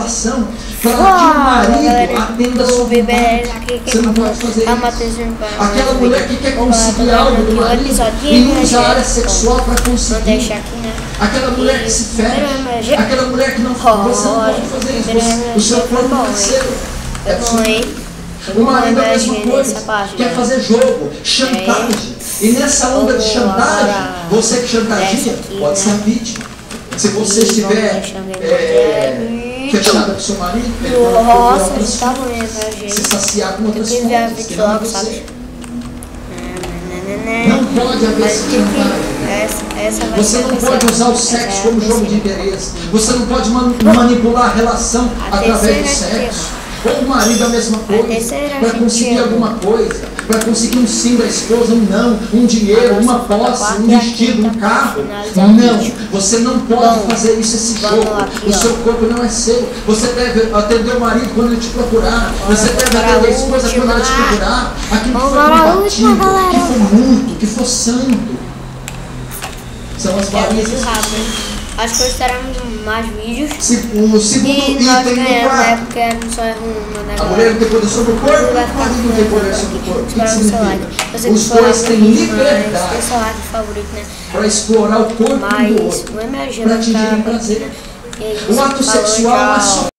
relação para que o marido atenda a sua vontade. Você não pode fazer isso. Aquela mulher que quer conseguir algo do marido e usa a área sexual para conseguir. Aquela mulher que se fecha, aquela mulher que não faz, você não pode fazer isso. O seu corpo não é seu. É seu. O marido é a mesma coisa, quer fazer jogo, chantagem. E nessa onda de chantagem, você que chantageia pode ser a vítima. Se você estiver fechada com seu marido, ele pode procurar outras coisas, se saciar com outras coisas, que não é você. Não pode haver esse chantagem. Você não pode usar o sexo como jogo de interesse. Você não pode manipular a relação através do sexo. Ou o marido a mesma coisa, para conseguir alguma coisa, para conseguir um sim da esposa, um não, um dinheiro, uma posse, um vestido, um carro. Não, você não pode fazer isso, esse jogo. O seu corpo não é seu. Você deve atender o marido quando ele te procurar. Você deve atender a esposa quando ela te procurar. Aquilo que foi compatível, que for muito, que for santo. São as varizes. Acho que hoje teremos mais vídeos. O segundo item do quarto. Porque não só é uma a mulher não tem poder sobre o corpo, o marido não tem poder sobre o corpo. O que significa? Os dois têm liberdade para explorar o corpo do outro, para atingirem prazer. O ato sexual é só